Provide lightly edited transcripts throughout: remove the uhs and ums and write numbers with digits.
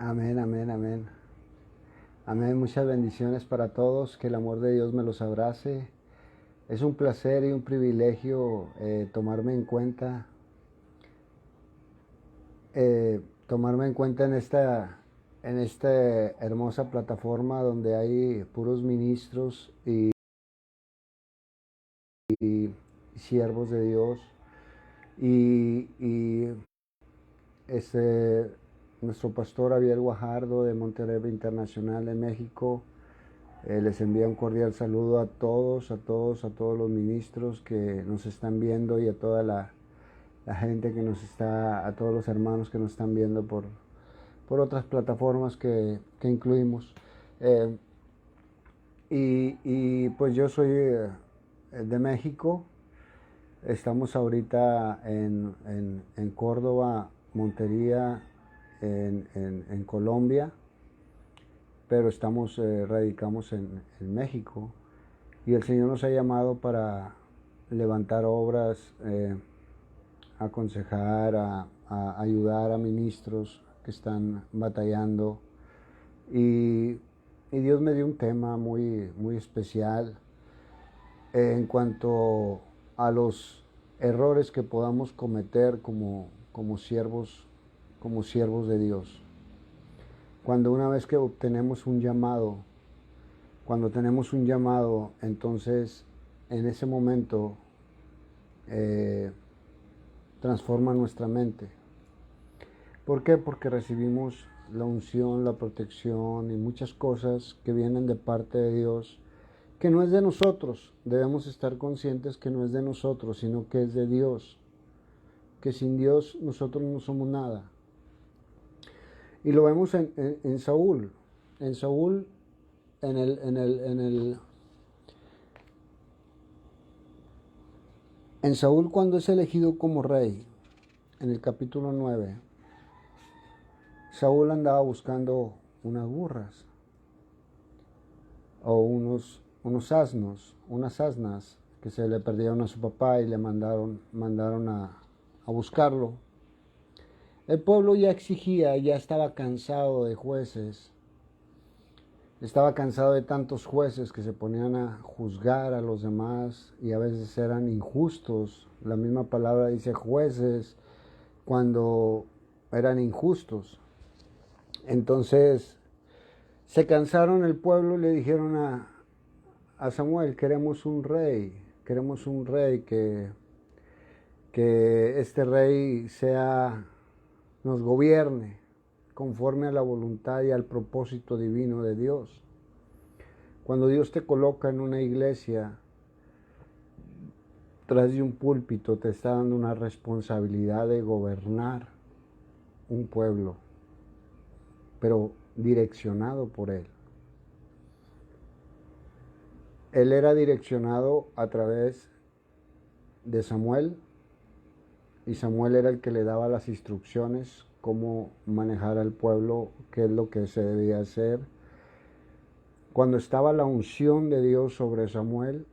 Amén, amén, amén. Amén, muchas bendiciones para todos, que el amor de Dios me los abrace. Es un placer y un privilegio tomarme en cuenta, tomarme en cuenta en esta hermosa plataforma donde hay puros ministros y siervos de Dios. Y este, nuestro pastor Javier Guajardo de Monterrey Internacional de México. Les envía un cordial saludo a todos, a todos los ministros que nos están viendo y a toda la gente que nos está, a todos los hermanos que nos están viendo por otras plataformas que incluimos. Eh, pues yo soy de México. Estamos ahorita en Córdoba, Montería, en Colombia, pero radicamos en México, y el Señor nos ha llamado para levantar obras, aconsejar, a ayudar a ministros que están batallando, y, y Dios me dio un tema muy especial en cuanto a los errores que podamos cometer como siervos de Dios. Cuando una vez que obtenemos un llamado, Cuando tenemos un llamado, entonces en ese momento transforma nuestra mente. ¿Por qué? Porque recibimos la unción, la protección y muchas cosas que vienen de parte de Dios, que no es de nosotros. Debemos estar conscientes que no es de nosotros, sino que es de Dios. Que sin Dios nosotros no somos nada. Y lo vemos en Saúl. En Saúl, en el En Saúl, cuando es elegido como rey, en el capítulo 9, Saúl andaba buscando unas burras o unos asnos, unas asnas que se le perdieron a su papá y le mandaron a buscarlo. El pueblo ya exigía, ya estaba cansado de jueces, estaba cansado de tantos jueces que se ponían a juzgar a los demás y a veces eran injustos. La misma palabra dice jueces cuando eran injustos. Entonces se cansaron el pueblo y le dijeron a Samuel, queremos un rey que este rey nos gobierne conforme a la voluntad y al propósito divino de Dios. Cuando Dios te coloca en una iglesia, tras de un púlpito, te está dando una responsabilidad de gobernar un pueblo, pero direccionado por Él. Él era direccionado a través de Samuel, y Samuel era el que le daba las instrucciones, cómo manejar al pueblo, qué es lo que se debía hacer. Cuando estaba la unción de Dios sobre Samuel,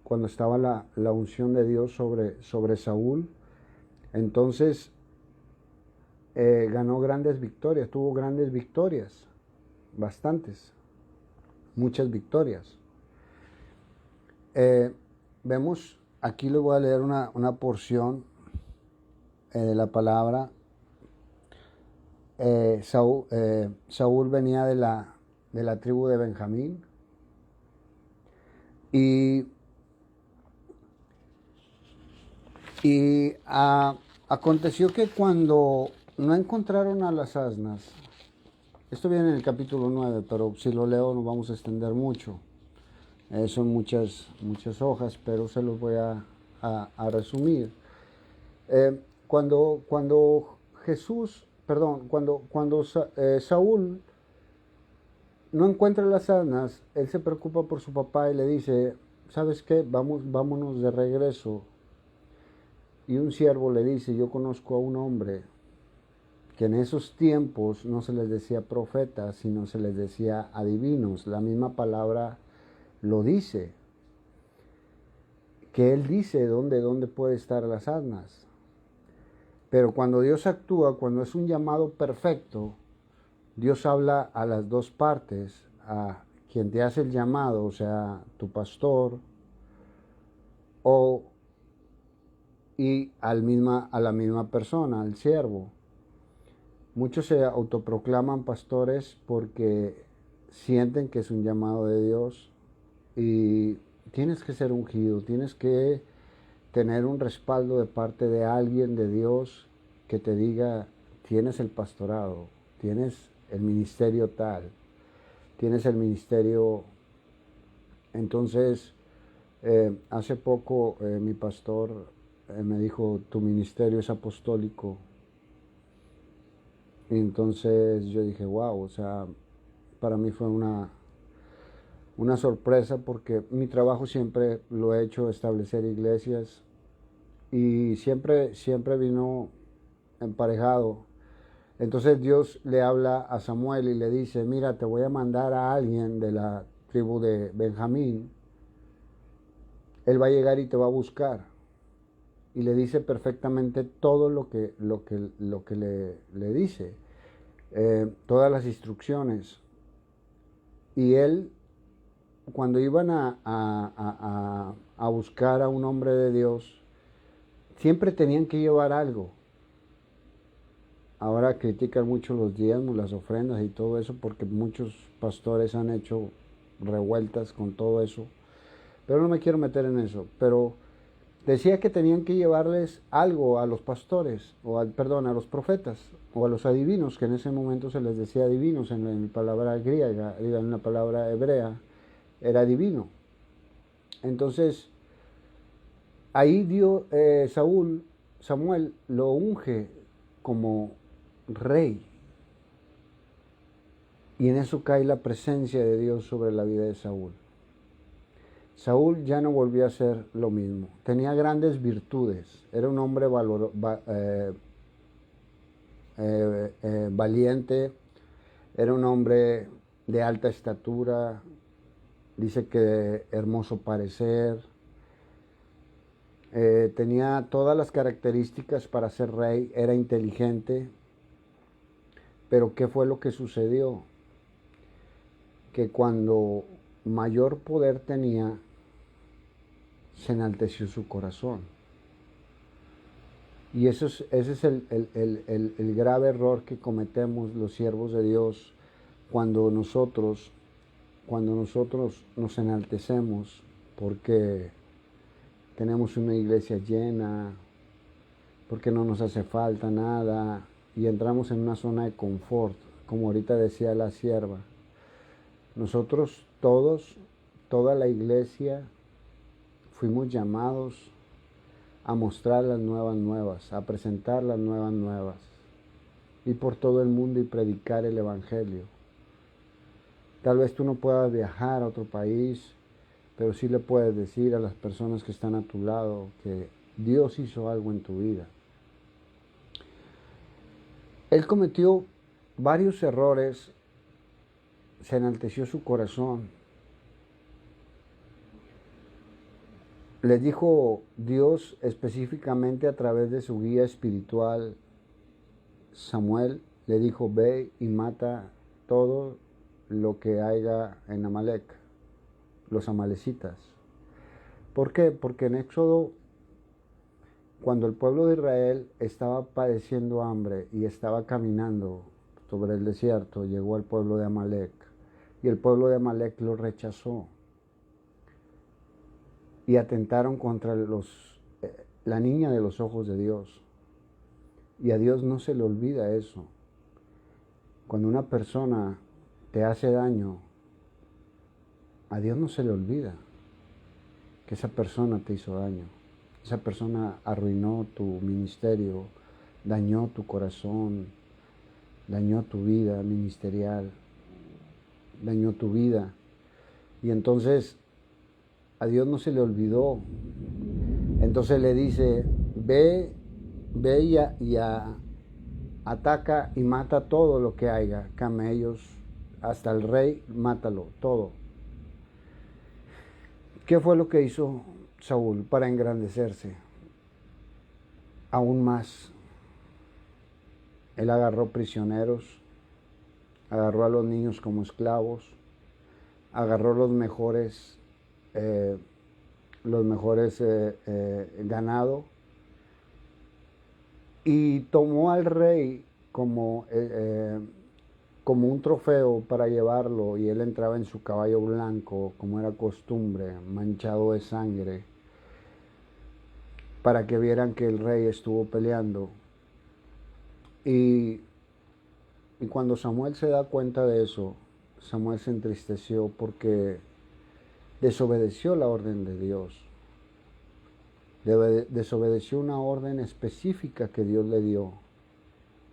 cuando estaba la unción de Dios sobre Saúl, entonces ganó grandes victorias, tuvo grandes victorias, bastantes, muchas victorias. Vemos, aquí les voy a leer una porción de la palabra. Saúl venía de la tribu de Benjamín, y aconteció que cuando no encontraron a las asnas, esto viene en el capítulo 9, pero si lo leo nos vamos a extender mucho. Son muchas hojas, pero se los voy a resumir. Cuando Saúl no encuentra las asnas, él se preocupa por su papá y le dice, ¿sabes qué? Vámonos de regreso. Y un siervo le dice, yo conozco a un hombre que en esos tiempos no se les decía profetas, sino se les decía adivinos. La misma palabra lo dice, que él dice dónde puede estar las asnas. Pero cuando Dios actúa, cuando es un llamado perfecto, Dios habla a las dos partes, a quien te hace el llamado, o sea, tu pastor, o, y a la misma persona, al siervo. Muchos se autoproclaman pastores porque sienten que es un llamado de Dios y tienes que ser ungido, tienes que tener un respaldo de parte de alguien, de Dios, que te diga, tienes el pastorado, tienes el ministerio tal, tienes el ministerio. Entonces, hace poco mi pastor me dijo, tu ministerio es apostólico. Y entonces yo dije, wow, o sea, para mí fue una sorpresa porque mi trabajo siempre lo he hecho, establecer iglesias, y siempre vino emparejado. Entonces Dios le habla a Samuel y le dice, mira, te voy a mandar a alguien de la tribu de Benjamín, él va a llegar y te va a buscar. Y le dice perfectamente todo lo que le dice, todas las instrucciones. Y él, cuando iban a buscar a un hombre de Dios, siempre tenían que llevar algo. Ahora critican mucho los diezmos, las ofrendas y todo eso, porque muchos pastores han hecho revueltas con todo eso. Pero no me quiero meter en eso. Pero decía que tenían que llevarles algo a los pastores, perdón, a los profetas, o a los adivinos, que en ese momento se les decía adivinos en la palabra griega, en la palabra hebrea, era divino. Entonces, ahí Samuel lo unge como rey. Y en eso cae la presencia de Dios sobre la vida de Saúl. Saúl ya no volvió a ser lo mismo. Tenía grandes virtudes. Era un hombre valiente. Era un hombre de alta estatura. Dice que de hermoso parecer. Tenía todas las características para ser rey. Era inteligente. Pero ¿qué fue lo que sucedió? Que cuando mayor poder tenía, se enalteció su corazón. Y ese es el grave error que cometemos los siervos de Dios cuando nosotros nos enaltecemos porque tenemos una iglesia llena, porque no nos hace falta nada y entramos en una zona de confort, como ahorita decía la sierva. Nosotros todos, toda la iglesia, fuimos llamados a mostrar las nuevas, a presentar las nuevas, ir por todo el mundo y predicar el Evangelio. Tal vez tú no puedas viajar a otro país, pero sí le puedes decir a las personas que están a tu lado que Dios hizo algo en tu vida. Él cometió varios errores, se enalteció su corazón. Le dijo Dios específicamente a través de su guía espiritual, Samuel, le dijo, ve y mata todo lo que haya en Amalek, los amalecitas. ¿Por qué? Porque en Éxodo, cuando el pueblo de Israel estaba padeciendo hambre y estaba caminando sobre el desierto, llegó el pueblo de Amalek y el pueblo de Amalek lo rechazó y atentaron contra la niña de los ojos de Dios. Y a Dios no se le olvida eso. Cuando una persona te hace daño, a Dios no se le olvida que esa persona te hizo daño. Esa persona arruinó tu ministerio, dañó tu corazón, dañó tu vida ministerial, dañó tu vida. Y entonces a Dios no se le olvidó. Entonces le dice, ve y ataca y mata todo lo que haya, camellos, hasta el rey, mátalo, todo. ¿Qué fue lo que hizo Saúl para engrandecerse aún más? Él agarró prisioneros, agarró a los niños como esclavos, agarró los mejores ganado, y tomó al rey como un trofeo para llevarlo, y él entraba en su caballo blanco, como era costumbre, manchado de sangre, para que vieran que el rey estuvo peleando. Y cuando Samuel se da cuenta de eso, Samuel se entristeció porque desobedeció la orden de Dios. Desobedeció una orden específica que Dios le dio.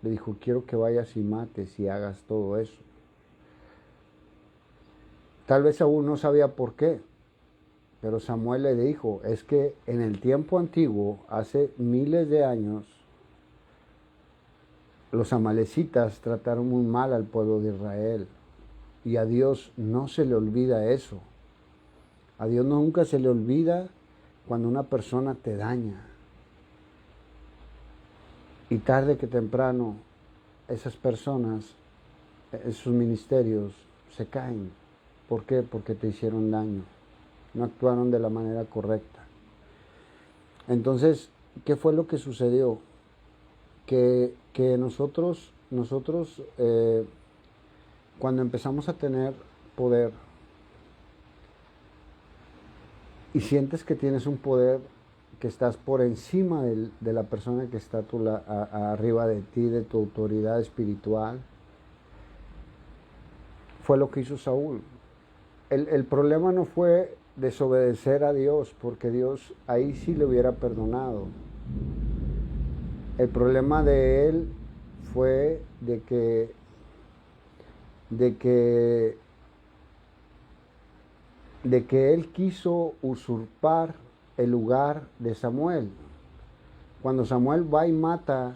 Le dijo, quiero que vayas y mates y hagas todo eso. Tal vez aún no sabía por qué, pero Samuel le dijo, es que en el tiempo antiguo, hace miles de años, los amalecitas trataron muy mal al pueblo de Israel, y a Dios no se le olvida eso. A Dios nunca se le olvida cuando una persona te daña. Y tarde que temprano, esas personas, esos ministerios, se caen. ¿Por qué? Porque te hicieron daño. No actuaron de la manera correcta. Entonces, ¿qué fue lo que sucedió? Que nosotros cuando empezamos a tener poder y sientes que tienes un poder, que estás por encima de la persona que está arriba de ti, de tu autoridad espiritual, fue lo que hizo Saúl. El problema no fue desobedecer a Dios, porque Dios ahí sí le hubiera perdonado. El problema de él fue de que él quiso usurpar el lugar de Samuel. Cuando Samuel va y mata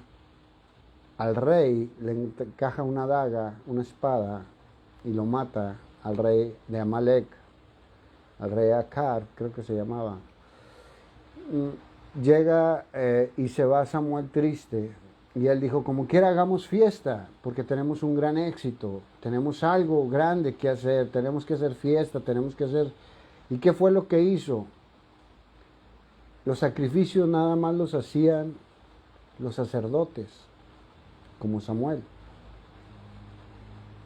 al rey, le encaja una daga, una espada, y lo mata al rey de Amalek, al rey Acar, creo que se llamaba. Llega y se va Samuel triste, y él dijo, como quiera hagamos fiesta, porque tenemos un gran éxito, tenemos algo grande que hacer, tenemos que hacer fiesta, tenemos que hacer... ¿Y qué fue lo que hizo? Los sacrificios nada más los hacían los sacerdotes, como Samuel.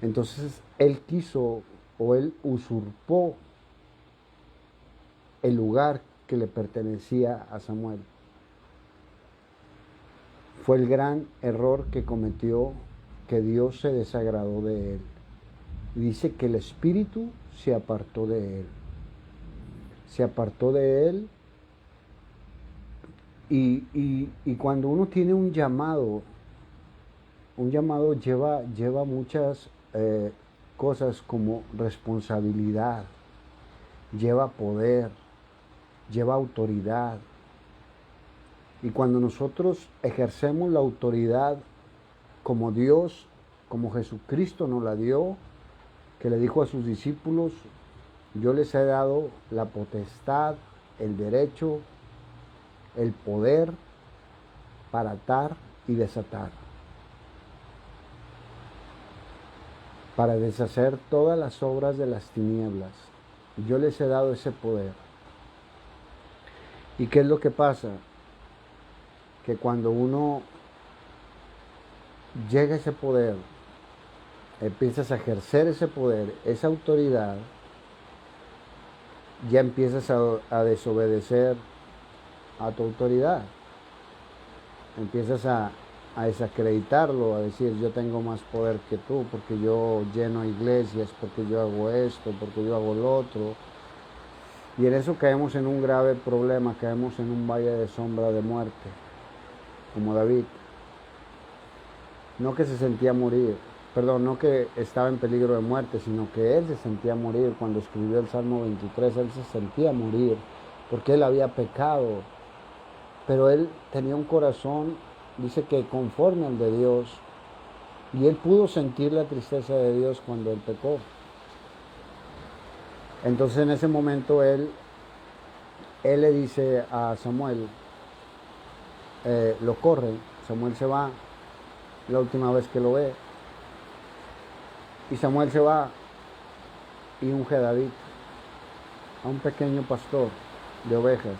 Entonces él quiso, o él usurpó el lugar que le pertenecía a Samuel. Fue el gran error que cometió, que Dios se desagradó de él. Y dice que el espíritu se apartó de él. Se apartó de él, y cuando uno tiene un llamado lleva muchas cosas como responsabilidad, lleva poder, lleva autoridad. Y cuando nosotros ejercemos la autoridad como Dios, como Jesucristo nos la dio, que le dijo a sus discípulos, yo les he dado la potestad, el derecho, el poder para atar y desatar, para deshacer todas las obras de las tinieblas. Yo les he dado ese poder. ¿Y qué es lo que pasa? Que cuando uno llega a ese poder, empiezas a ejercer ese poder, esa autoridad, ya empiezas a desobedecer a tu autoridad. Empiezas a desacreditarlo, a decir yo tengo más poder que tú, porque yo lleno iglesias, porque yo hago esto, porque yo hago lo otro. Y en eso caemos en un grave problema, caemos en un valle de sombra de muerte, como David. No que se sentía morir, perdón, no que estaba en peligro de muerte, sino que él se sentía morir. Cuando escribió el Salmo 23, él se sentía morir, porque él había pecado. Pero él tenía un corazón, dice que conforme al de Dios, y él pudo sentir la tristeza de Dios cuando él pecó. Entonces en ese momento él le dice a Samuel, lo corre, Samuel se va, la última vez que lo ve, Y Samuel se va y unge a David, a un pequeño pastor de ovejas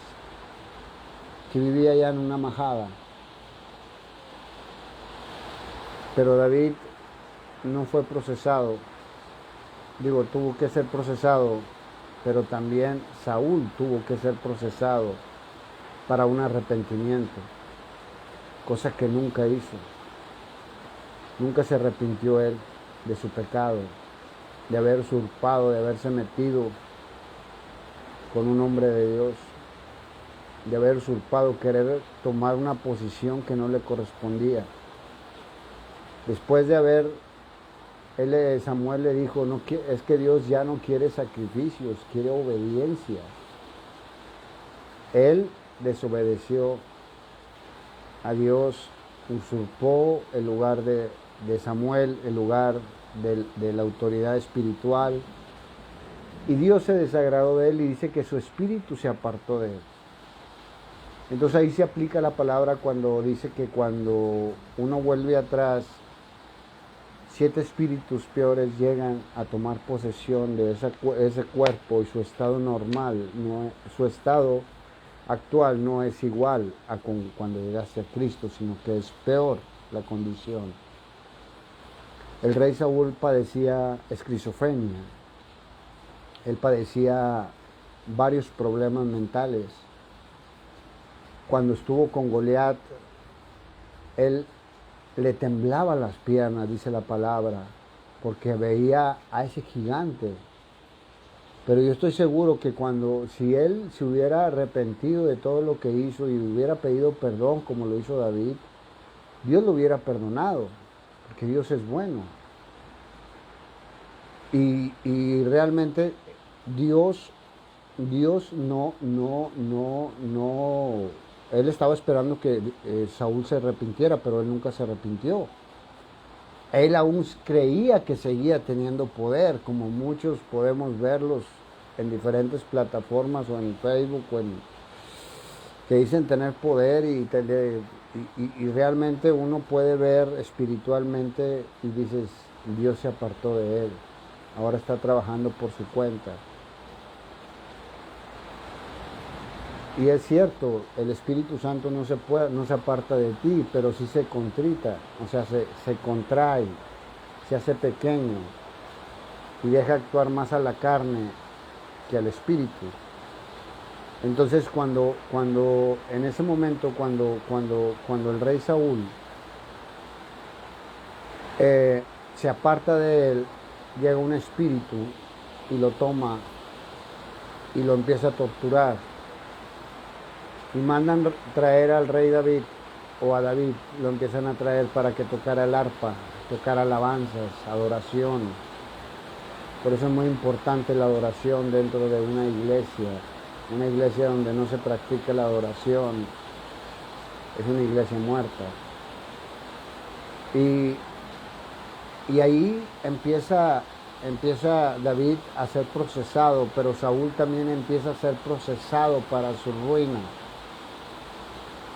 que vivía ya en una majada. Pero David no fue procesado, tuvo que ser procesado, pero también Saúl tuvo que ser procesado para un arrepentimiento, cosa que nunca hizo. Nunca se arrepintió él de su pecado, de haber usurpado, de haberse metido con un hombre de Dios, de haber usurpado, querer tomar una posición que no le correspondía. Después de haber, Samuel le dijo, no, es que Dios ya no quiere sacrificios, quiere obediencia. Él desobedeció a Dios, usurpó el lugar de Samuel, el lugar de la autoridad espiritual, y Dios se desagradó de él y dice que su espíritu se apartó de él. Entonces ahí se aplica la palabra cuando dice que cuando uno vuelve atrás, 7 espíritus peores llegan a tomar posesión de ese cuerpo, y su estado normal, su estado actual no es igual a cuando llegaste a Cristo, sino que es peor la condición. El rey Saúl padecía esquizofrenia, él padecía varios problemas mentales. Cuando estuvo con Goliat, él le temblaba las piernas, dice la palabra, porque veía a ese gigante. Pero yo estoy seguro que si él se hubiera arrepentido de todo lo que hizo y hubiera pedido perdón como lo hizo David, Dios lo hubiera perdonado, porque Dios es bueno. Y realmente Dios no, él estaba esperando que Saúl se arrepintiera, pero él nunca se arrepintió. Él aún creía que seguía teniendo poder, como muchos podemos verlos en diferentes plataformas o en Facebook, que dicen tener poder y realmente uno puede ver espiritualmente y dices, Dios se apartó de él, ahora está trabajando por su cuenta. Y es cierto, el Espíritu Santo no se aparta de ti, pero sí se contrita, o sea, se contrae, se hace pequeño y deja actuar más a la carne que al Espíritu. Entonces cuando en ese momento, cuando el rey Saúl se aparta de él, llega un espíritu y lo toma y lo empieza a torturar. Y mandan traer al rey David, o a David, lo empiezan a traer para que tocara el arpa, tocara alabanzas, adoración. Por eso es muy importante la adoración dentro de una iglesia donde no se practica la adoración, es una iglesia muerta. Y ahí empieza David a ser procesado, pero Saúl también empieza a ser procesado para su ruina.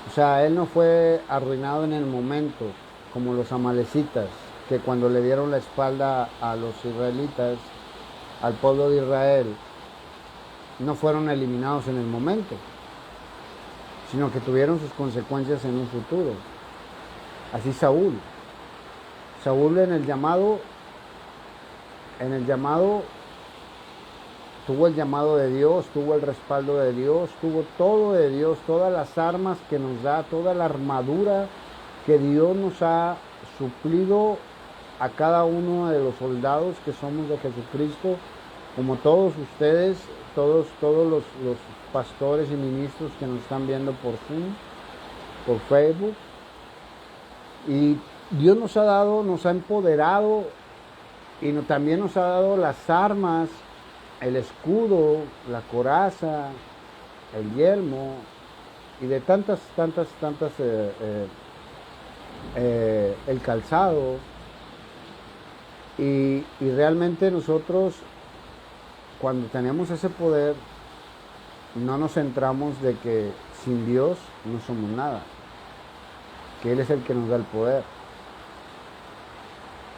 O sea, él no fue arruinado en el momento, como los amalecitas, que cuando le dieron la espalda a los israelitas, al pueblo de Israel, no fueron eliminados en el momento, sino que tuvieron sus consecuencias en un futuro. Así Saúl en el llamado tuvo el llamado de Dios, tuvo el respaldo de Dios, tuvo todo de Dios, todas las armas que nos da, toda la armadura que Dios nos ha suplido a cada uno de los soldados que somos de Jesucristo, como todos ustedes, todos los pastores y ministros que nos están viendo por Zoom, por Facebook. Y Dios nos ha empoderado y también nos ha dado las armas, el escudo, la coraza, el yelmo y de tantas el calzado. Y realmente nosotros, cuando tenemos ese poder, no nos centramos de que sin Dios no somos nada, que Él es el que nos da el poder.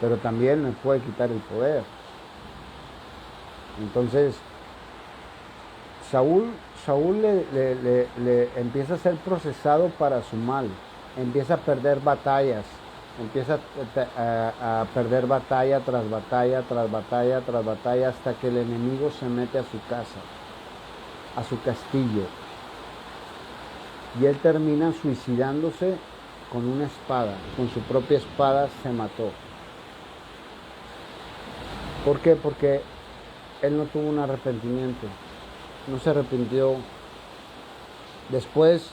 pero también me puede quitar el poder. Entonces, Saúl le empieza a ser procesado para su mal, empieza a perder batallas, empieza a perder batalla tras batalla, tras batalla, tras batalla, hasta que el enemigo se mete a su casa, a su castillo. Y él termina suicidándose con una espada, con su propia espada se mató. ¿Por qué? Porque él no tuvo un arrepentimiento, no se arrepintió. Después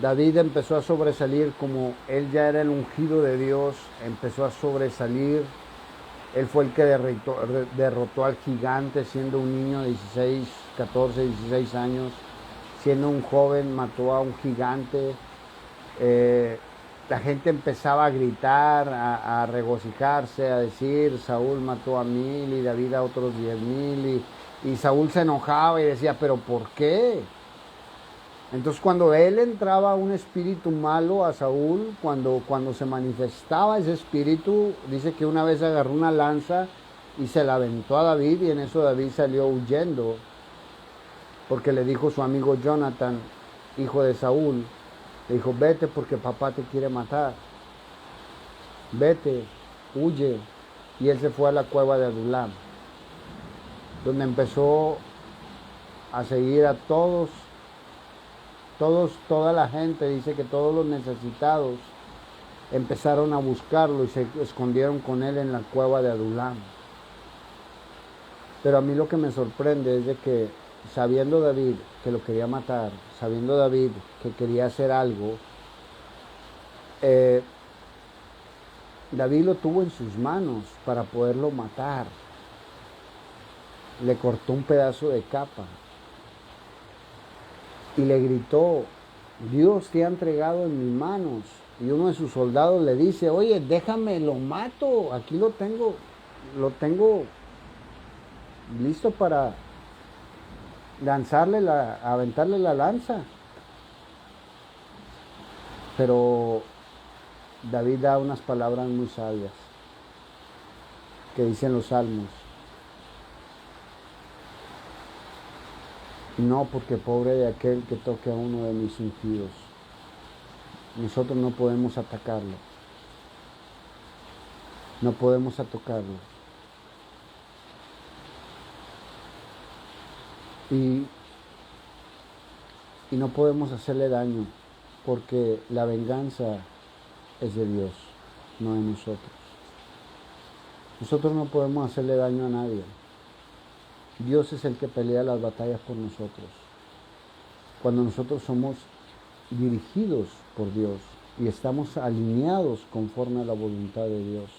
David empezó a sobresalir, como él ya era el ungido de Dios, empezó a sobresalir. Él fue el que derrotó al gigante siendo un niño de 16, 14, 16 años. Siendo un joven mató a un gigante. La gente empezaba a gritar, a regocijarse, a decir, Saúl mató a 1000 y David a otros 10,000. Y Saúl se enojaba y decía, ¿pero por qué? Entonces cuando él entraba un espíritu malo a Saúl, cuando se manifestaba ese espíritu, dice que una vez agarró una lanza y se la aventó a David, y en eso David salió huyendo, porque le dijo su amigo Jonathan, hijo de Saúl, le dijo, vete porque papá te quiere matar, vete, huye. Y él se fue a la cueva de Adulam, donde empezó a seguir a toda la gente. Dice que todos los necesitados empezaron a buscarlo y se escondieron con él en la cueva de Adulam. Pero a mí lo que me sorprende es de que, sabiendo David que lo quería matar, sabiendo David que quería hacer algo, David lo tuvo en sus manos para poderlo matar. Le cortó un pedazo de capa y le gritó, Dios te ha entregado en mis manos. Y uno de sus soldados le dice, oye, déjame, lo mato, aquí lo tengo listo para aventarle la lanza. Pero David da unas palabras muy sabias que dicen los salmos. No, porque pobre de aquel que toque a uno de mis ungidos. Nosotros no podemos atacarlo. No podemos tocarlo. Y no podemos hacerle daño, porque la venganza es de Dios, no de nosotros. Nosotros no podemos hacerle daño a nadie. Dios es el que pelea las batallas por nosotros. Cuando nosotros somos dirigidos por Dios y estamos alineados conforme a la voluntad de Dios,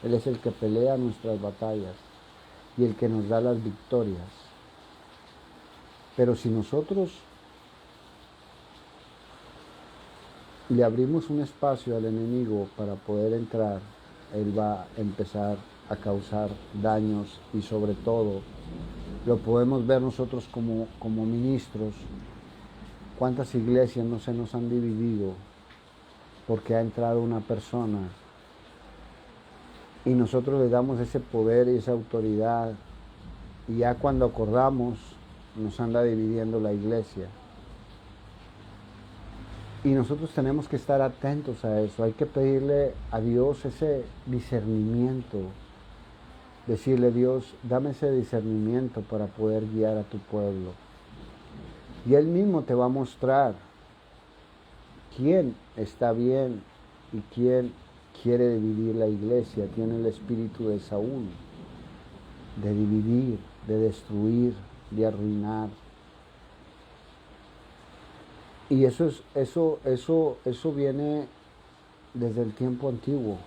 Él es el que pelea nuestras batallas y el que nos da las victorias. Pero si nosotros le abrimos un espacio al enemigo para poder entrar, él va a empezar a causar daños, y sobre todo lo podemos ver nosotros como ministros. ¿Cuántas iglesias no se nos han dividido porque ha entrado una persona y nosotros le damos ese poder y esa autoridad, y ya cuando acordamos nos anda dividiendo la iglesia? Y nosotros tenemos que estar atentos a eso. Hay que pedirle a Dios ese discernimiento. Decirle, Dios, dame ese discernimiento para poder guiar a tu pueblo. Y Él mismo te va a mostrar quién está bien y quién quiere dividir la iglesia. Tiene el espíritu de Saúl, de dividir, de destruir, de arruinar. Y eso viene desde el tiempo antiguo.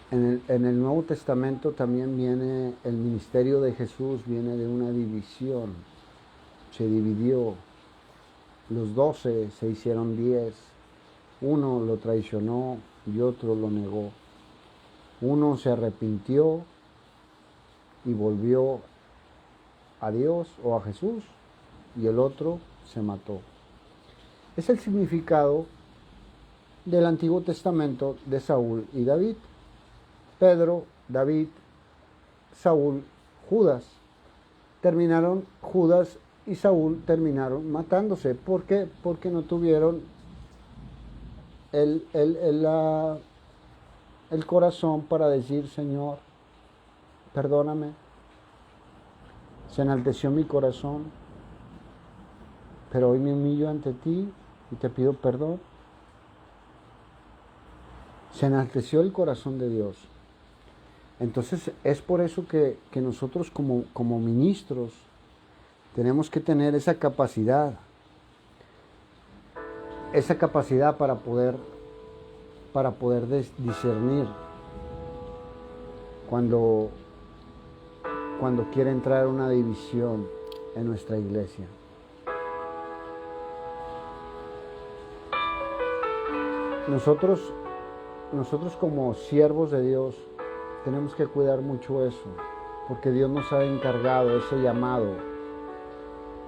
En el Nuevo Testamento también viene el ministerio de Jesús, viene de una división. Se dividió. Los 12 se hicieron 10. Uno lo traicionó y otro lo negó. Uno se arrepintió y volvió a Dios o a Jesús, y el otro se mató. Es el significado del Antiguo Testamento de Saúl y David. Pedro, David, Saúl, Judas. Judas y Saúl terminaron matándose. ¿Por qué? Porque no tuvieron el corazón para decir: Señor, perdóname. Se enalteció mi corazón, pero hoy me humillo ante ti y te pido perdón. Se enalteció el corazón de Dios. Entonces es por eso que nosotros como ministros tenemos que tener esa capacidad para poder discernir cuando quiere entrar una división en nuestra iglesia. Nosotros como siervos de Dios tenemos que cuidar mucho eso, porque Dios nos ha encargado ese llamado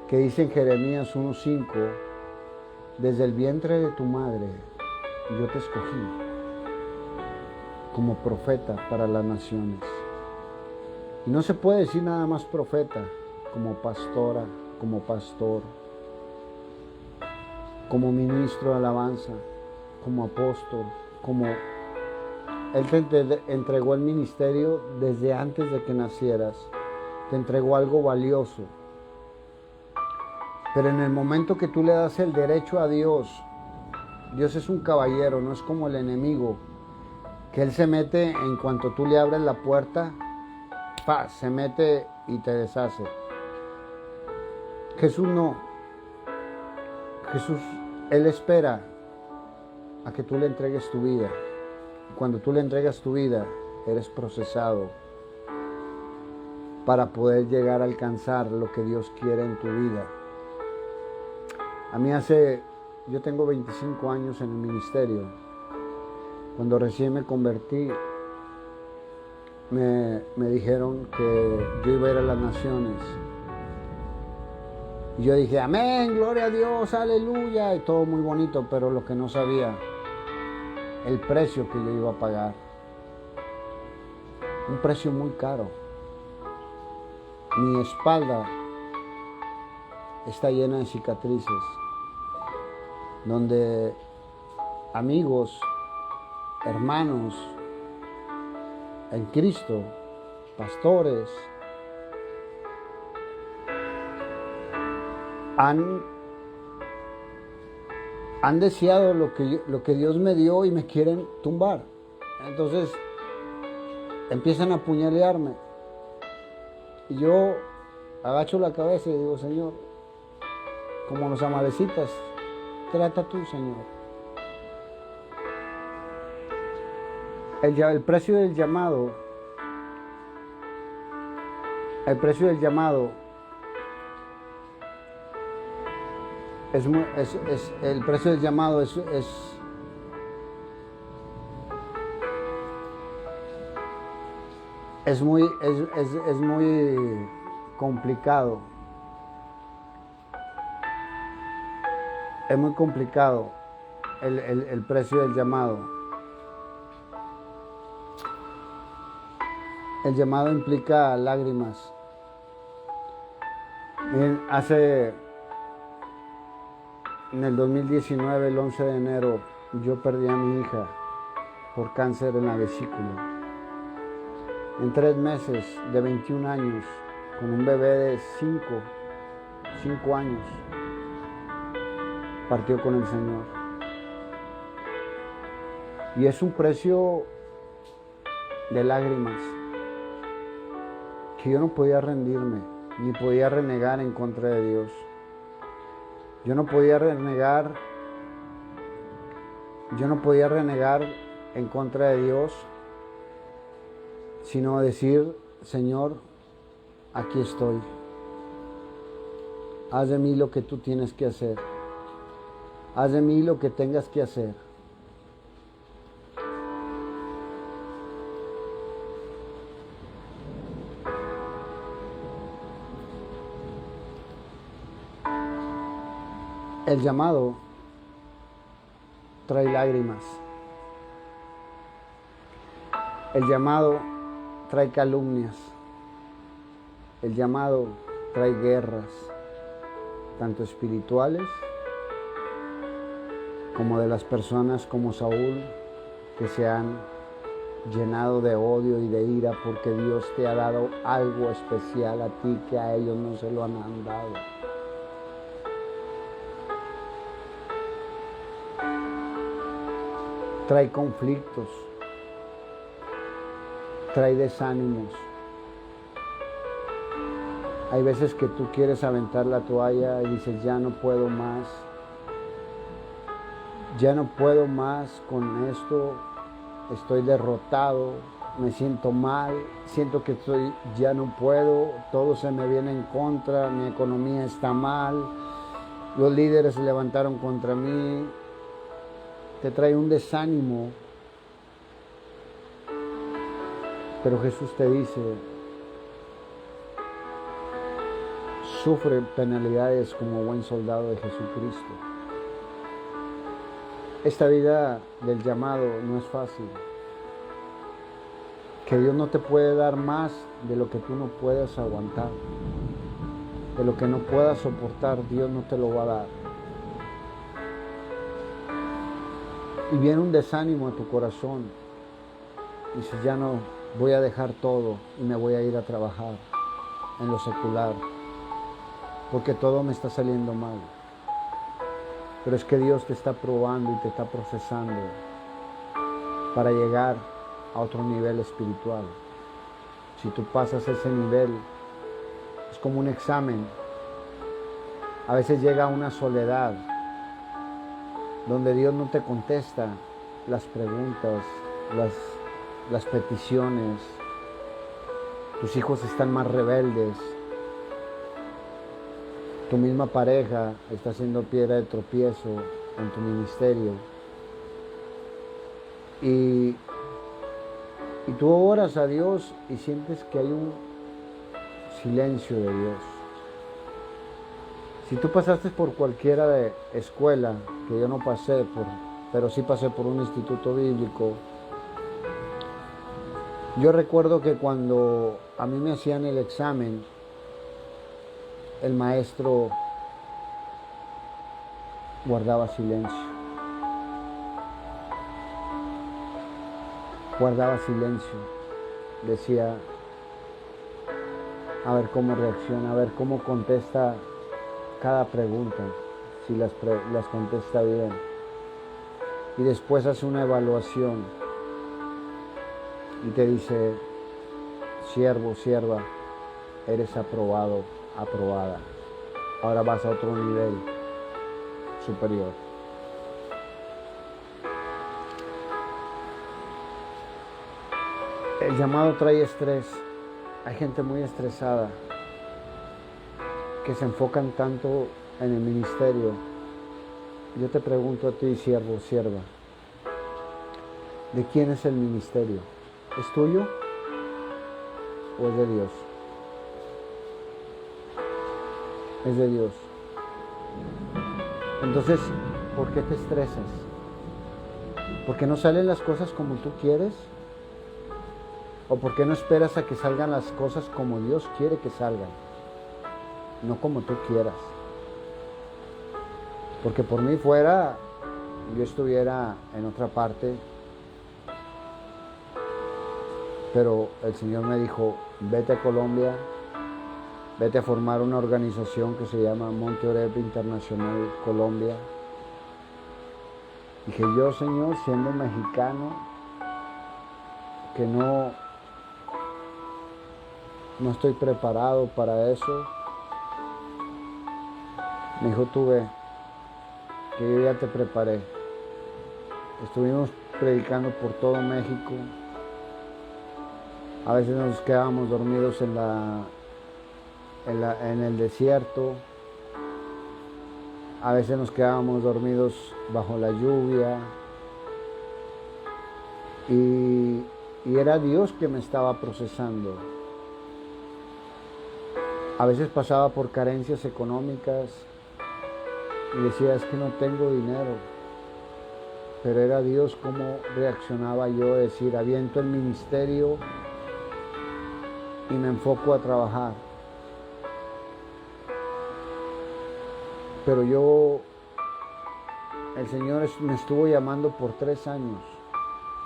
que dice en Jeremías 1:5: desde el vientre de tu madre yo te escogí como profeta para las naciones. Y no se puede decir nada más profeta, como pastora, como pastor, como ministro de alabanza, como apóstol, como Él te entregó el ministerio desde antes de que nacieras, te entregó algo valioso. Pero en el momento que tú le das el derecho a Dios, Dios es un caballero, no es como el enemigo, que Él se mete en cuanto tú le abres la puerta, se mete y te deshace. Jesús no. Jesús, Él espera a que tú le entregues tu vida. Cuando tú le entregas tu vida, eres procesado para poder llegar a alcanzar lo que Dios quiere en tu vida. Yo tengo 25 años en el ministerio. Cuando recién me convertí, me dijeron que yo iba a ir a las naciones. Y yo dije: amén, gloria a Dios, aleluya, y todo muy bonito, pero lo que no sabía, el precio que yo iba a pagar. Un precio muy caro. Mi espalda está llena de cicatrices, donde amigos, hermanos en Cristo, pastores, han deseado lo que Dios me dio y me quieren tumbar. Entonces empiezan a apuñalearme. Y yo agacho la cabeza y digo: Señor, como los amalecitas, trata tú, Señor. El precio del llamado es muy complicado. Es muy complicado el precio del llamado. El llamado implica lágrimas. Miren, en el 2019, el 11 de enero, yo perdí a mi hija por cáncer en la vesícula. En 3 meses, de 21 años, con un bebé de 5 años, partió con el Señor. Y es un precio de lágrimas, que yo no podía rendirme, ni podía renegar en contra de Dios. Yo no podía renegar en contra de Dios, sino decir: Señor, aquí estoy. Haz de mí lo que tú tienes que hacer. Haz de mí lo que tengas que hacer. El llamado trae lágrimas. El llamado trae calumnias. El llamado trae guerras, tanto espirituales como de las personas como Saúl, que se han llenado de odio y de ira porque Dios te ha dado algo especial a ti que a ellos no se lo han dado. Trae conflictos, trae desánimos. Hay veces que tú quieres aventar la toalla y dices, ya no puedo más. Ya no puedo más con esto. Estoy derrotado, me siento mal, siento que ya no puedo, todo se me viene en contra, mi economía está mal, los líderes se levantaron contra mí. Te trae un desánimo. Pero Jesús te dice, sufre penalidades como buen soldado de Jesucristo. Esta vida del llamado no es fácil. Que Dios no te puede dar más de lo que tú no puedas aguantar. De lo que no puedas soportar, Dios no te lo va a dar. Y viene un desánimo a tu corazón. Dices, ya no, voy a dejar todo y me voy a ir a trabajar en lo secular. Porque todo me está saliendo mal. Pero es que Dios te está probando y te está procesando para llegar a otro nivel espiritual. Si tú pasas ese nivel, es como un examen. A veces llega una soledad donde Dios no te contesta las preguntas, las peticiones. Tus hijos están más rebeldes. Tu misma pareja está siendo piedra de tropiezo en tu ministerio. Y tú oras a Dios y sientes que hay un silencio de Dios. Si tú pasaste por cualquiera de escuela, que yo no pasé pero sí pasé por un instituto bíblico, yo recuerdo que cuando a mí me hacían el examen, el maestro guardaba silencio. Guardaba silencio. Decía, a ver cómo reacciona, a ver cómo contesta cada pregunta, si las contesta bien. Y después hace una evaluación y te dice, siervo, sierva, eres aprobado, aprobada. Ahora vas a otro nivel superior. El llamado trae estrés. Hay gente muy estresada que se enfocan tanto en el ministerio. Yo te pregunto a ti, siervo, sierva, ¿de quién es el ministerio? ¿Es tuyo o es de Dios? Es de Dios. Entonces, ¿por qué te estresas? ¿Por qué no salen las cosas como tú quieres? ¿O por qué no esperas a que salgan las cosas como Dios quiere que salgan? No como tú quieras. Porque por mí fuera, yo estuviera en otra parte. Pero el Señor me dijo, vete a Colombia, vete a formar una organización que se llama Monte Oreb Internacional Colombia. Dije yo, Señor, siendo mexicano, que no estoy preparado para eso. Me dijo, tú ve, que yo ya te preparé. Estuvimos predicando por todo México. A veces nos quedábamos dormidos en el desierto. A veces nos quedábamos dormidos bajo la lluvia. Y era Dios que me estaba procesando. A veces pasaba por carencias económicas y decía, es que no tengo dinero. pero era Dios cómo reaccionaba yo, decir, aviento el ministerio y me enfoco a trabajar. Pero el Señor me estuvo llamando por 3 años.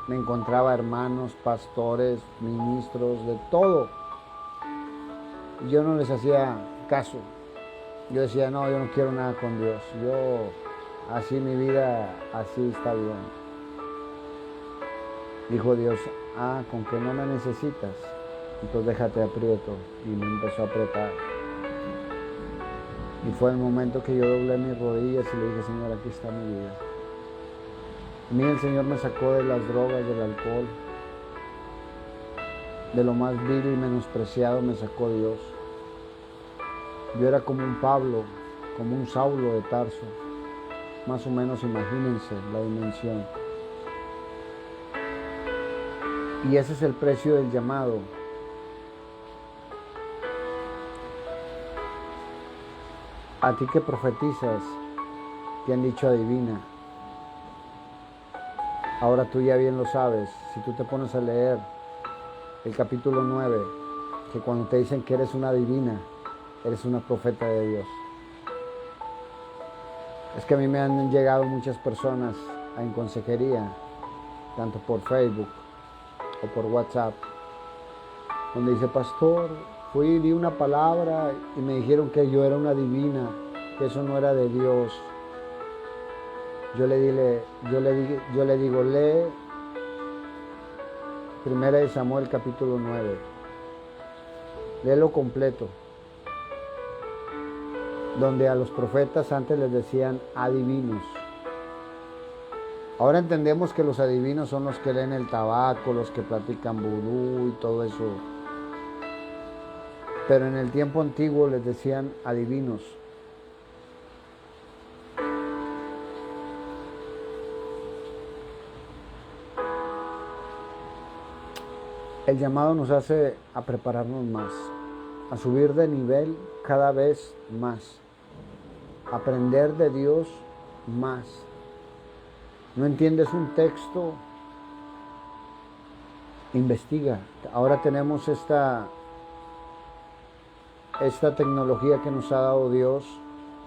Me encontraba hermanos, pastores, ministros, de todo. Y yo no les hacía caso. Yo decía, no, yo no quiero nada con Dios. Así mi vida, así está bien. Dijo Dios, con que no me necesitas, entonces déjate aprieto. Y me empezó a apretar. Y fue el momento que yo doblé mis rodillas y le dije, Señor, aquí está mi vida. A mí el Señor me sacó de las drogas, del alcohol, de lo más vil y menospreciado me sacó Dios. Yo era como un Pablo, como un Saulo de Tarso. Más o menos imagínense la dimensión. Y ese es el precio del llamado. A ti que profetizas, te han dicho adivina. Ahora tú ya bien lo sabes. Si tú te pones a leer el capítulo 9, que cuando te dicen que eres una adivina, eres una profeta de Dios. Es que a mí me han llegado muchas personas en consejería, tanto por Facebook o por WhatsApp, donde dice, pastor, fui y di una palabra y me dijeron que yo era una adivina, que eso no era de Dios. Yo le digo, lee 1 Samuel capítulo 9, léelo completo, donde a los profetas antes les decían adivinos. Ahora entendemos que los adivinos son los que leen el tabaco, los que platican vudú y todo eso. Pero en el tiempo antiguo les decían adivinos. El llamado nos hace a prepararnos más, a subir de nivel cada vez más, aprender de Dios más. ¿No entiendes un texto? Investiga. Ahora tenemos esta tecnología que nos ha dado Dios,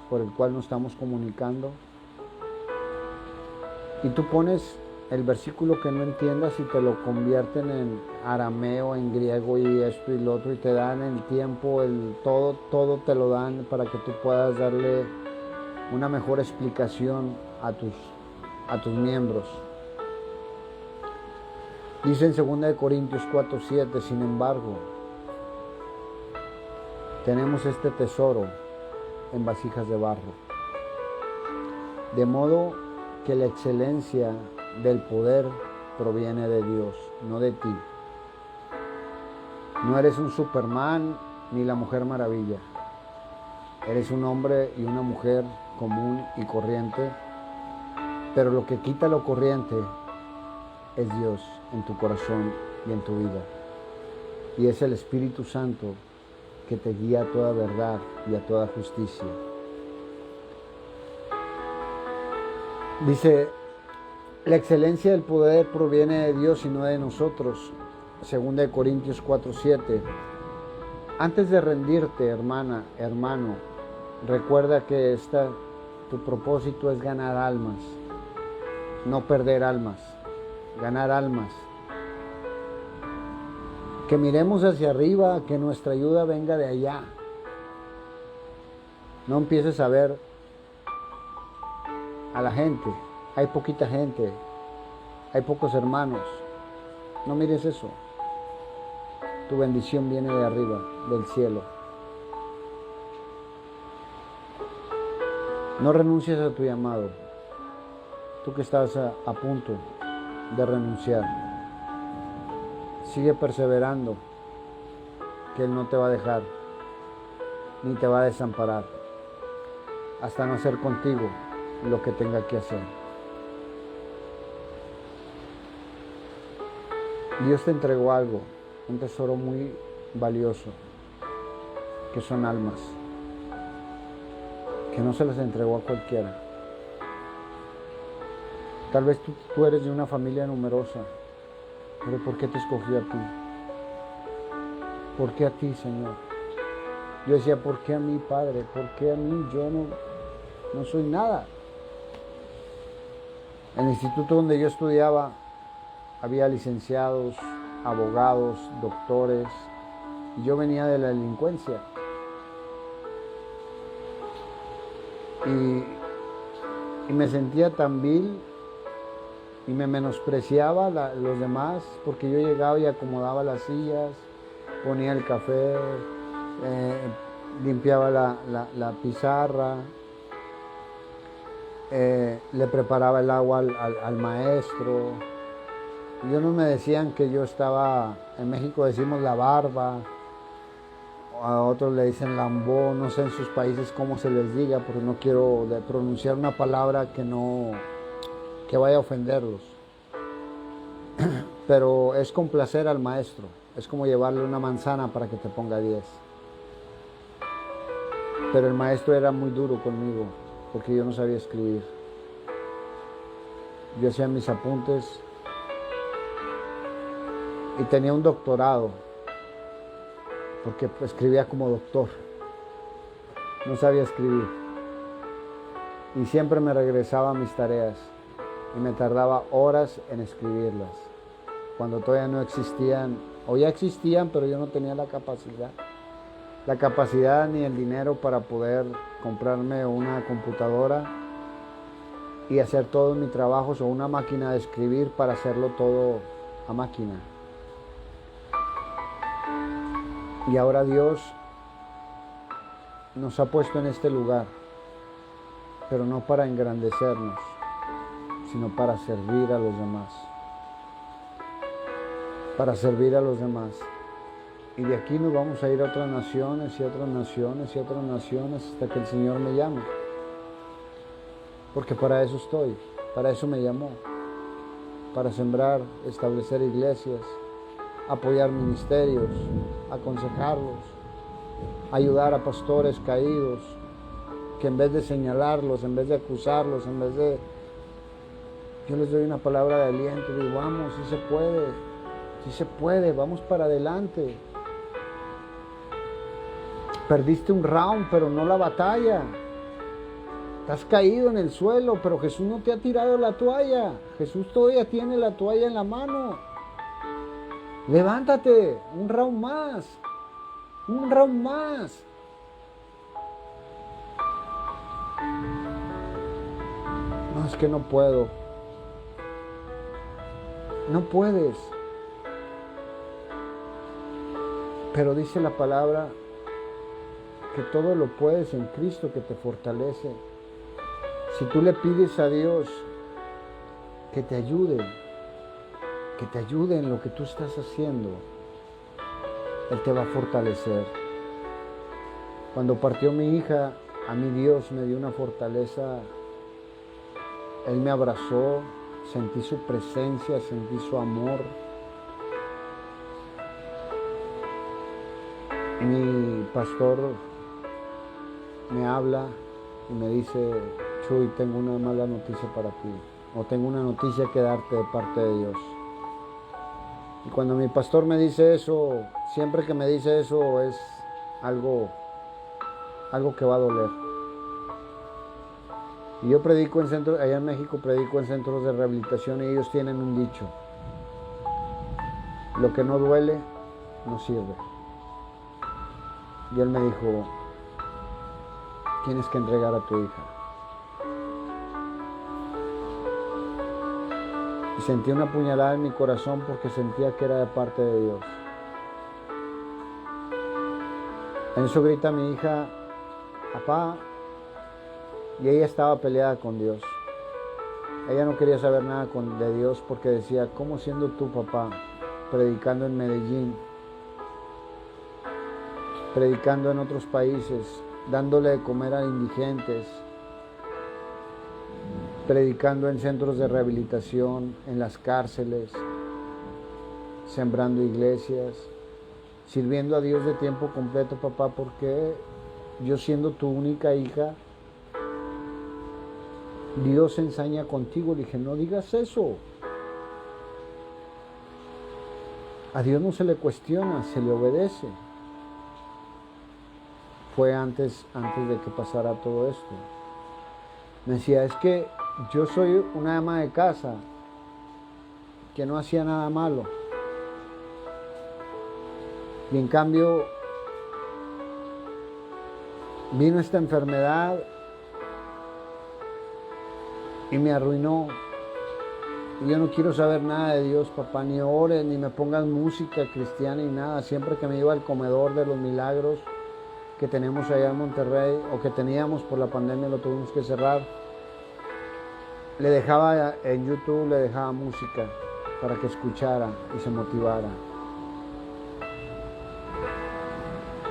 por el cual nos estamos comunicando. Y tú pones el versículo que no entiendas y te lo convierten en arameo, en griego y esto y lo otro, y te dan el tiempo, todo te lo dan para que tú puedas darle una mejor explicación a tus miembros. Dice en 2 Corintios 4:7, sin embargo, tenemos este tesoro en vasijas de barro, de modo que la excelencia del poder proviene de Dios, no de ti. No eres un Superman ni la Mujer Maravilla. Eres un hombre y una mujer común y corriente, pero lo que quita lo corriente es Dios en tu corazón y en tu vida. Y es el Espíritu Santo que te guía a toda verdad y a toda justicia. Dice, la excelencia del poder proviene de Dios y no de nosotros. 2 Corintios 4:7. Antes de rendirte, hermana, hermano, recuerda que tu propósito es ganar almas, no perder almas, ganar almas. Que miremos hacia arriba, que nuestra ayuda venga de allá. No empieces a ver a la gente. Hay poquita gente, hay pocos hermanos. No mires eso. Tu bendición viene de arriba, del cielo. No renuncies a tu llamado. Tú que estás a punto de renunciar, sigue perseverando, que Él no te va a dejar, ni te va a desamparar, hasta no hacer contigo lo que tenga que hacer. Dios te entregó algo, un tesoro muy valioso, que son almas, que no se las entregó a cualquiera. Tal vez tú eres de una familia numerosa, pero ¿por qué te escogí a ti? ¿Por qué a ti, Señor? Yo decía, ¿por qué a mí, Padre? ¿Por qué a mí? Yo no soy nada. En el instituto donde yo estudiaba había licenciados, abogados, doctores, y yo venía de la delincuencia. Y me sentía tan vil y me menospreciaba los demás, porque yo llegaba y acomodaba las sillas, ponía el café, limpiaba la pizarra, le preparaba el agua al maestro. Y unos me decían que yo estaba, en México decimos la barba, a otros le dicen lambó, no sé en sus países cómo se les diga, porque no quiero pronunciar una palabra que vaya a ofenderlos. Pero es complacer al maestro, es como llevarle una manzana para que te ponga 10. Pero el maestro era muy duro conmigo, porque yo no sabía escribir. Yo hacía mis apuntes y tenía un doctorado, porque escribía como doctor. No sabía escribir. Y siempre me regresaba a mis tareas y me tardaba horas en escribirlas, cuando todavía no existían, o ya existían, pero yo no tenía la capacidad ni el dinero para poder comprarme una computadora y hacer todos mis trabajos, o una máquina de escribir para hacerlo todo a máquina. Y ahora Dios nos ha puesto en este lugar, pero no para engrandecernos, sino para servir a los demás. Para servir a los demás. Y de aquí nos vamos a ir a otras naciones y otras naciones y otras naciones hasta que el Señor me llame. Porque para eso estoy, para eso me llamó. Para sembrar, establecer iglesias, apoyar ministerios, aconsejarlos, ayudar a pastores caídos, que en vez de señalarlos, en vez de acusarlos, en vez de... Yo les doy una palabra de aliento, digo, vamos, sí se puede, vamos para adelante. Perdiste un round, pero no la batalla. Estás caído en el suelo, pero Jesús no te ha tirado la toalla. Jesús todavía tiene la toalla en la mano. Levántate, un round más. Un round más. No, es que no puedo. No puedes. Pero dice la palabra que todo lo puedes en Cristo que te fortalece. Si tú le pides a Dios que te ayude en lo que tú estás haciendo, Él te va a fortalecer. Cuando partió mi hija, a mí Dios me dio una fortaleza. Él me abrazó, sentí su presencia, sentí su amor. Mi pastor me habla y me dice, Chuy, tengo una mala noticia para ti, o tengo una noticia que darte de parte de Dios. Y cuando mi pastor me dice eso, siempre que me dice eso es algo que va a doler. Y yo predico en centros, allá en México predico en centros de rehabilitación, y ellos tienen un dicho: lo que no duele, no sirve. Y él me dijo, tienes que entregar a tu hija. Y sentí una puñalada en mi corazón porque sentía que era de parte de Dios. En eso grita mi hija, papá, y ella estaba peleada con Dios. Ella no quería saber nada de Dios porque decía, ¿cómo siendo tu papá, predicando en Medellín, predicando en otros países, dándole de comer a indigentes, predicando en centros de rehabilitación, en las cárceles, sembrando iglesias, sirviendo a Dios de tiempo completo, papá? ¿Por qué yo, siendo tu única hija, Dios se ensaña contigo. Le dije, no digas eso. A Dios no se le cuestiona, se le obedece. Fue antes de que pasara todo esto. Me decía, es que yo soy una ama de casa que no hacía nada malo. Y en cambio vino esta enfermedad y me arruinó. Y yo no quiero saber nada de Dios, papá, ni ores, ni me pongas música cristiana ni nada. Siempre que me iba al comedor de los milagros que tenemos allá en Monterrey, o que teníamos por la pandemia, lo tuvimos que cerrar, le dejaba en YouTube, le dejaba música para que escuchara y se motivara.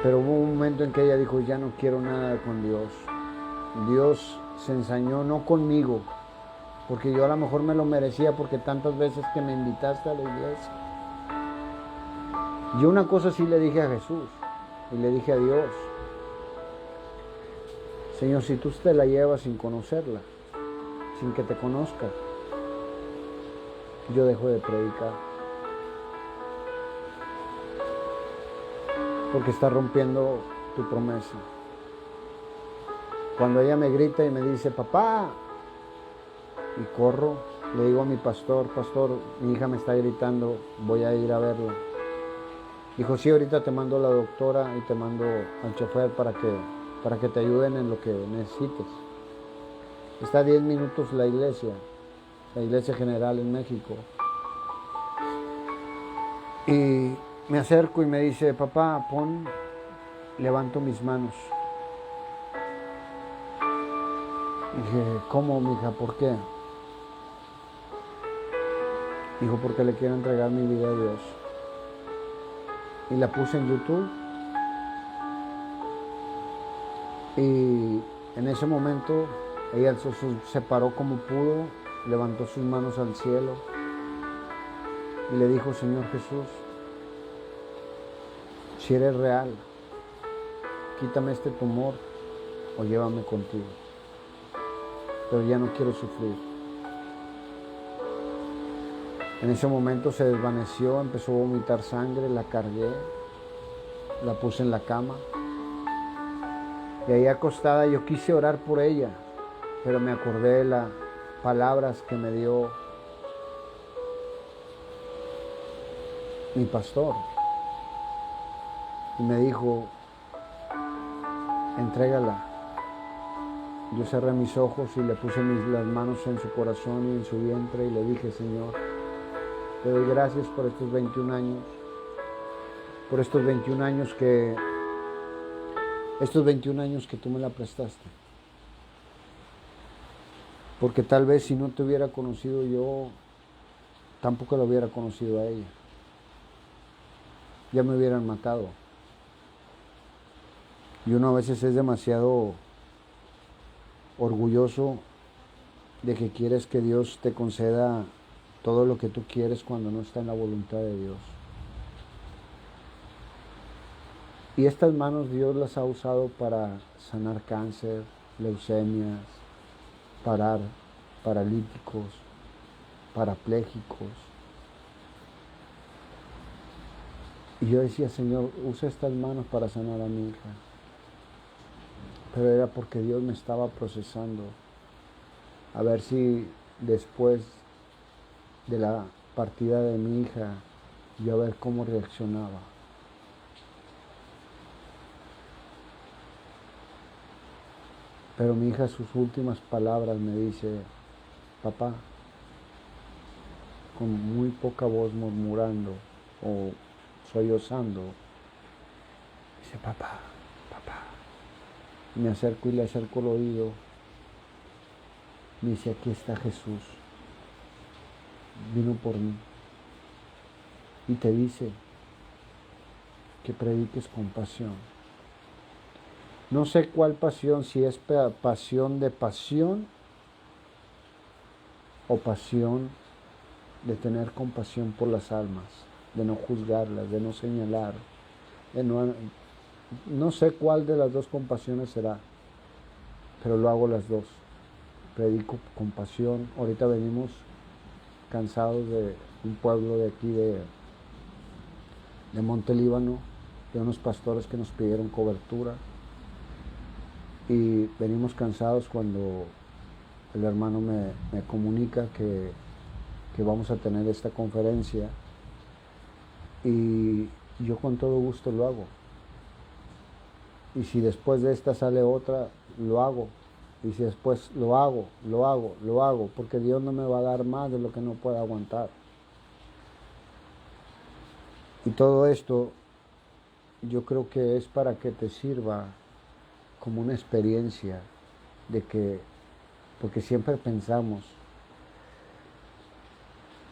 Pero hubo un momento en que ella dijo, ya no quiero nada con Dios. Dios se ensañó no conmigo, porque yo a lo mejor me lo merecía, porque tantas veces que me invitaste a la iglesia. Y una cosa sí le dije a Jesús, y le dije a Dios, Señor, si tú te la llevas sin conocerla, sin que te conozca, yo dejo de predicar. Porque está rompiendo tu promesa. Cuando ella me grita y me dice, papá, y corro, le digo a mi pastor, mi hija me está gritando, voy a ir a verla. Dijo, sí, ahorita te mando a la doctora y te mando al chofer para que te ayuden en lo que necesites. Está a 10 minutos la iglesia general en México. Y me acerco y me dice, papá, levanto mis manos. Dije, ¿cómo, mija? ¿Por qué? Dijo, porque le quiero entregar mi vida a Dios. Y la puse en YouTube. Y en ese momento ella se paró como pudo, levantó sus manos al cielo y le dijo, Señor Jesús, si eres real, quítame este tumor o llévame contigo. Pero ya no quiero sufrir. En ese momento se desvaneció, empezó a vomitar sangre, la cargué, la puse en la cama. Y ahí acostada yo quise orar por ella, pero me acordé de las palabras que me dio mi pastor. Y me dijo, entrégala. Yo cerré mis ojos y le puse las manos en su corazón y en su vientre y le dije, Señor, te doy gracias por estos 21 años, por estos 21 años que tú me la prestaste. Porque tal vez si no te hubiera conocido yo, tampoco la hubiera conocido a ella. Ya me hubieran matado. Y uno a veces es demasiado orgulloso de que quieres que Dios te conceda todo lo que tú quieres cuando no está en la voluntad de Dios. Y estas manos Dios las ha usado para sanar cáncer, leucemias, paralíticos, parapléjicos. Y yo decía, Señor, usa estas manos para sanar a mi hija. Pero era porque Dios me estaba procesando. A ver si después de la partida de mi hija, yo a ver cómo reaccionaba. Pero mi hija, sus últimas palabras me dice, papá, con muy poca voz murmurando o sollozando, dice, papá. Me acerco y le acerco el oído. Me dice, aquí está Jesús. Vino por mí. Y te dice que prediques con pasión. No sé cuál pasión, si es pasión de pasión o pasión de tener compasión por las almas, de no juzgarlas, de no señalar, no sé cuál de las dos compasiones será, pero lo hago las dos. predico con pasión. Ahorita venimos cansados de un pueblo de aquí de Monte Líbano, de unos pastores que nos pidieron cobertura, y venimos cansados cuando el hermano me comunica que vamos a tener esta conferencia, y yo con todo gusto lo hago. Y si después de esta sale otra, lo hago. Y si después lo hago, porque Dios no me va a dar más de lo que no pueda aguantar. Y todo esto yo creo que es para que te sirva como una experiencia de que, porque siempre pensamos,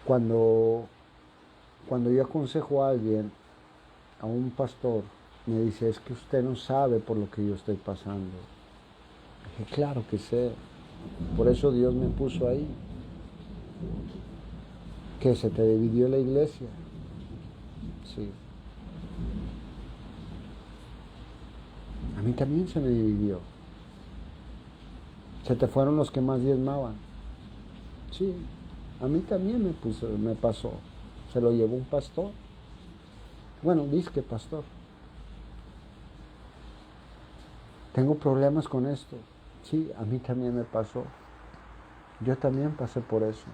cuando yo aconsejo a alguien, a un pastor, me dice, es que usted no sabe por lo que yo estoy pasando. Dije, claro que sé, por eso Dios me puso ahí. ¿Que se te dividió la iglesia? Sí. A mí también se me dividió. Se te fueron los que más diezmaban. Sí, a mí también me pasó. Se lo llevó un pastor. Bueno, disque pastor. Tengo problemas con esto. Sí, a mí también me pasó. Yo también pasé por eso.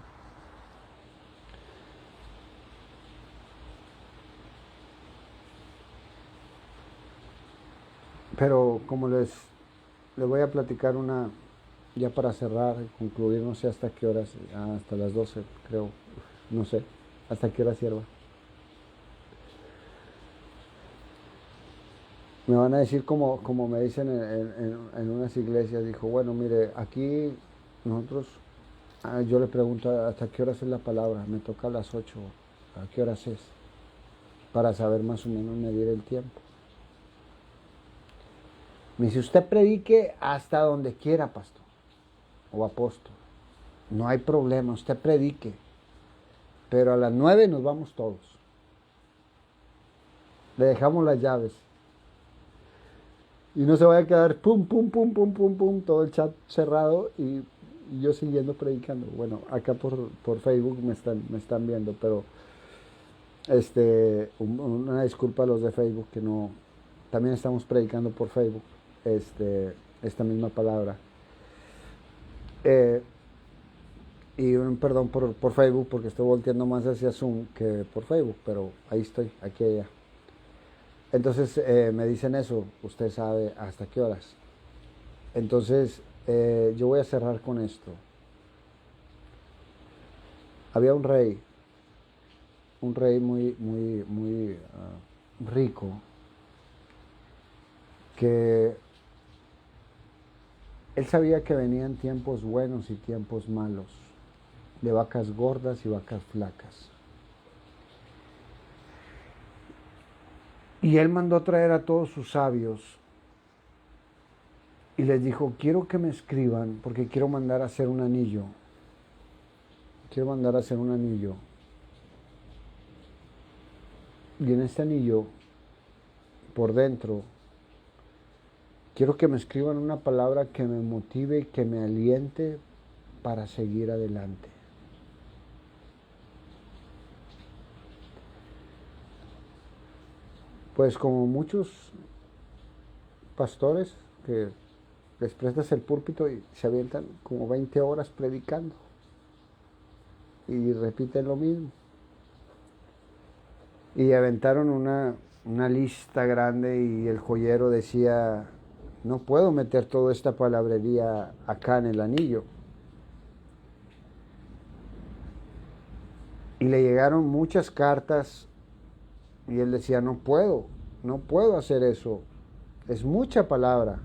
Pero como les voy a platicar una, ya para cerrar y concluir, no sé hasta qué horas, hasta las 12 creo, no sé, hasta qué hora sierva. Me van a decir como me dicen en unas iglesias, dijo, bueno, mire, aquí nosotros, yo le pregunto hasta qué horas es la palabra, me toca a las 8, ¿a qué horas es? Para saber más o menos medir el tiempo. Me dice, usted predique hasta donde quiera, pastor o apóstol. No hay problema, usted predique. Pero a las 9 nos vamos todos. Le dejamos las llaves. Y no se vaya a quedar pum, pum, pum, pum, pum, pum, todo el chat cerrado y yo siguiendo predicando. Bueno, acá por Facebook me están viendo, pero una disculpa a los de Facebook que no, también estamos predicando por Facebook esta misma palabra. Y un perdón por Facebook porque estoy volteando más hacia Zoom que por Facebook, pero ahí estoy, aquí allá. Entonces me dicen eso, usted sabe hasta qué horas. Entonces yo voy a cerrar con esto. Había un rey muy rico, que él sabía que venían tiempos buenos y tiempos malos, de vacas gordas y vacas flacas. Y él mandó traer a todos sus sabios y les dijo, quiero que me escriban porque quiero mandar a hacer un anillo. Quiero mandar a hacer un anillo. Y en este anillo, por dentro, quiero que me escriban una palabra que me motive y que me aliente para seguir adelante. Pues como muchos pastores que les prestas el púlpito y se avientan como 20 horas predicando y repiten lo mismo. Y aventaron una lista grande y el joyero decía, no puedo meter toda esta palabrería acá en el anillo. Y le llegaron muchas cartas y él decía, no puedo hacer eso, es mucha palabra.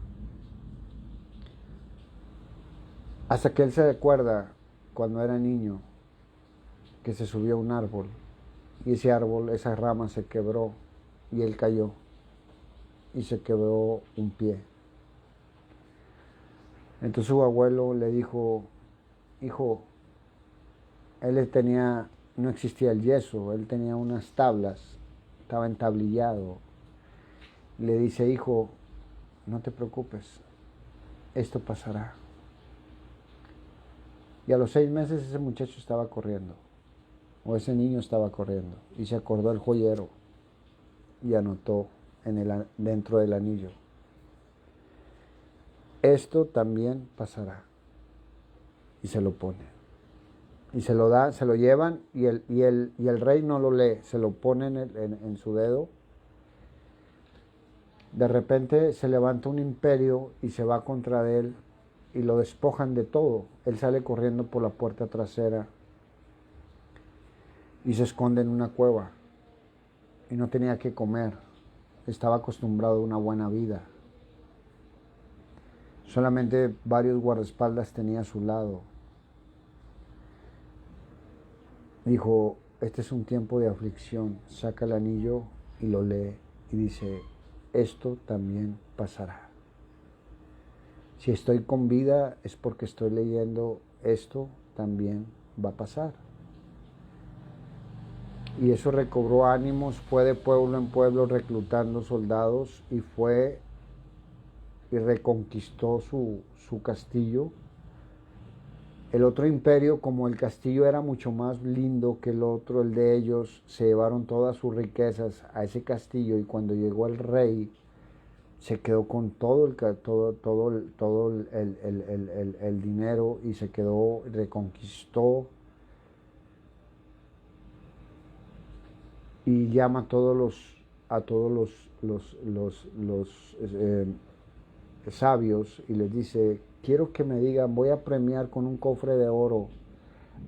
Hasta que él se recuerda cuando era niño que se subió a un árbol y ese árbol, esa rama se quebró y él cayó y se quebró un pie. Entonces su abuelo le dijo, hijo, no existía el yeso, él tenía unas tablas, estaba entablillado. Le dice, hijo, no te preocupes, esto pasará. Y a los 6 meses ese muchacho estaba corriendo, o ese niño estaba corriendo, y se acordó el joyero y anotó dentro del anillo: esto también pasará. Y se lo pone. Y se lo da, se lo llevan, y el rey no lo lee, se lo pone en su dedo. De repente se levanta un imperio y se va contra él y lo despojan de todo. Él sale corriendo por la puerta trasera y se esconde en una cueva. Y no tenía que comer. Estaba acostumbrado a una buena vida. Solamente varios guardaespaldas tenía a su lado. Dijo: este es un tiempo de aflicción. Saca el anillo y lo lee y dice: esto también pasará. Si estoy con vida es porque estoy leyendo: esto también va a pasar. Y eso recobró ánimos, fue de pueblo en pueblo reclutando soldados y fue y reconquistó su castillo. El otro imperio, como el castillo era mucho más lindo que el otro, el de ellos, se llevaron todas sus riquezas a ese castillo, y cuando llegó el rey se quedó con todo el dinero, y se quedó, reconquistó, y llama a todos los sabios y les dice: quiero que me digan, voy a premiar con un cofre de oro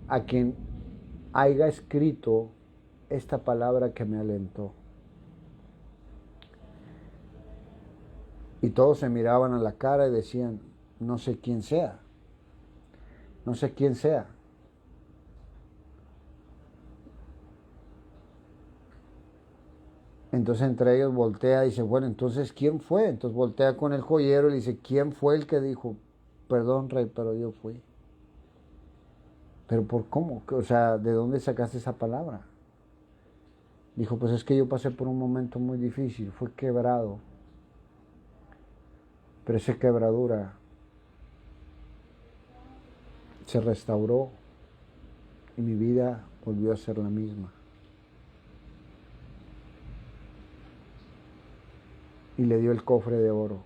a quien haya escrito esta palabra que me alentó. Y todos se miraban a la cara y decían: no sé quién sea, no sé quién sea. Entonces entre ellos voltea y dice: bueno, entonces ¿quién fue? Entonces voltea con el joyero y le dice: ¿quién fue el que dijo: perdón, rey, pero yo fui? ¿Pero por cómo? O sea, ¿de dónde sacaste esa palabra? Dijo: pues es que yo pasé por un momento muy difícil, fui quebrado, pero esa quebradura se restauró y mi vida volvió a ser la misma. Y le dio el cofre de oro.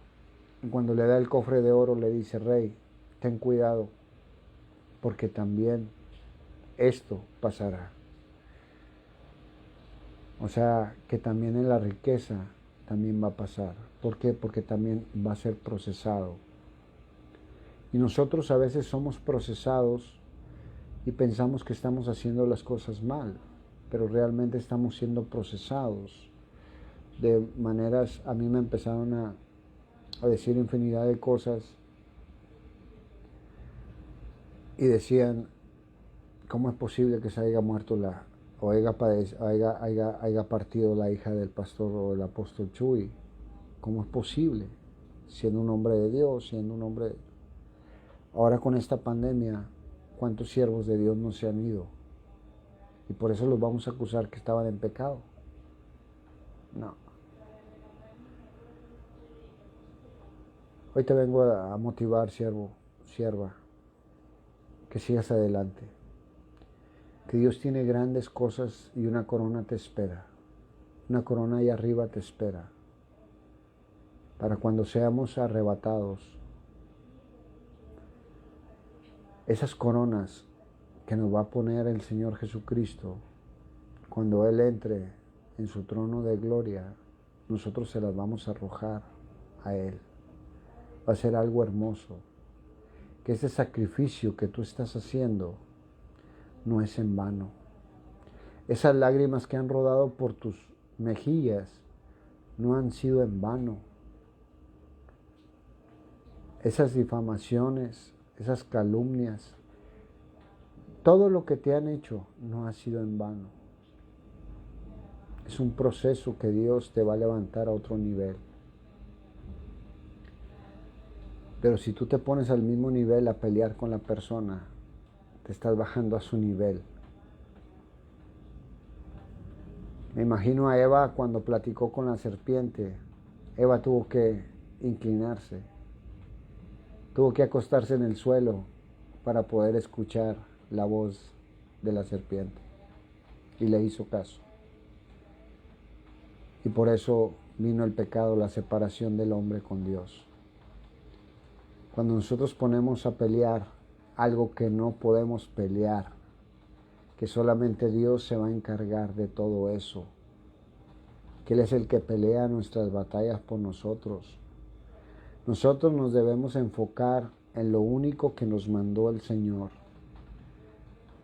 Y cuando le da el cofre de oro le dice: rey, ten cuidado, porque también esto pasará. O sea, que también en la riqueza también va a pasar. ¿Por qué? Porque también va a ser procesado. Y nosotros a veces somos procesados y pensamos que estamos haciendo las cosas mal, pero realmente estamos siendo procesados de maneras. A mí me empezaron a decir infinidad de cosas y decían: ¿cómo es posible que se haya muerto o haya partido la hija del pastor o del apóstol Chuy? ¿Cómo es posible? Siendo un hombre de Dios, siendo un hombre... Ahora con esta pandemia, ¿cuántos siervos de Dios no se han ido? Y por eso los vamos a acusar que estaban en pecado. No. Hoy te vengo a motivar, siervo, sierva, que sigas adelante. Que Dios tiene grandes cosas y una corona te espera. Una corona ahí arriba te espera. Para cuando seamos arrebatados. Esas coronas que nos va a poner el Señor Jesucristo, cuando Él entre en su trono de gloria, nosotros se las vamos a arrojar a Él. Va a ser algo hermoso. Que ese sacrificio que tú estás haciendo no es en vano. Esas lágrimas que han rodado por tus mejillas no han sido en vano. Esas difamaciones, esas calumnias, todo lo que te han hecho no ha sido en vano. Es un proceso que Dios te va a levantar a otro nivel. Pero si tú te pones al mismo nivel a pelear con la persona, te estás bajando a su nivel. Me imagino a Eva cuando platicó con la serpiente. Eva tuvo que inclinarse, tuvo que acostarse en el suelo para poder escuchar la voz de la serpiente. Y le hizo caso. Y por eso vino el pecado, la separación del hombre con Dios. Cuando nosotros ponemos a pelear algo que no podemos pelear, que solamente Dios se va a encargar de todo eso, que Él es el que pelea nuestras batallas por nosotros. Nosotros nos debemos enfocar en lo único que nos mandó el Señor.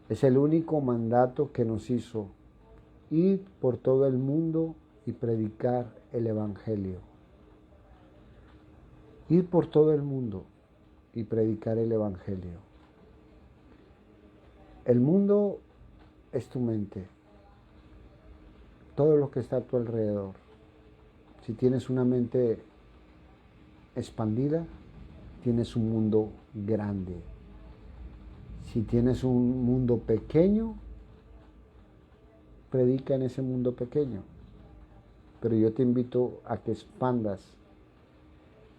Es el único mandato que nos hizo: ir por todo el mundo y predicar el Evangelio. Ir por todo el mundo y predicar el Evangelio. El mundo es tu mente, todo lo que está a tu alrededor. Si tienes una mente expandida, tienes un mundo grande. Si tienes un mundo pequeño, predica en ese mundo pequeño. Pero yo te invito a que expandas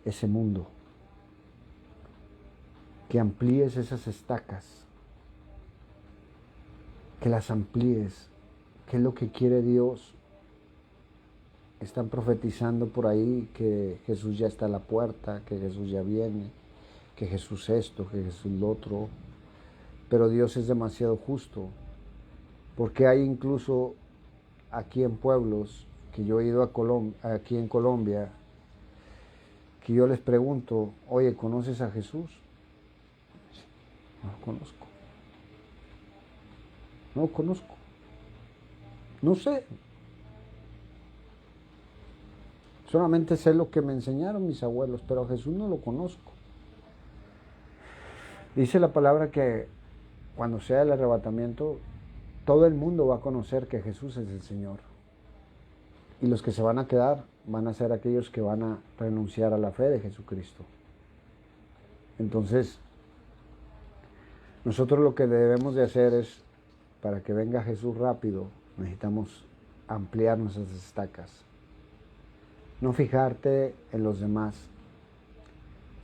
ese mundo, que amplíes esas estacas, que las amplíes. ¿Qué es lo que quiere Dios? Están profetizando por ahí que Jesús ya está a la puerta, que Jesús ya viene, que Jesús esto, que Jesús lo otro. Pero Dios es demasiado justo, porque hay incluso aquí en pueblos, que yo he ido a aquí en Colombia, que yo les pregunto: oye, ¿conoces a Jesús? No lo conozco. No lo conozco. No sé. Solamente sé lo que me enseñaron mis abuelos, pero a Jesús no lo conozco. Dice la palabra que cuando sea el arrebatamiento, todo el mundo va a conocer que Jesús es el Señor. Y los que se van a quedar van a ser aquellos que van a renunciar a la fe de Jesucristo. Entonces, nosotros lo que debemos de hacer es, para que venga Jesús rápido, necesitamos ampliar nuestras estacas. No fijarte en los demás,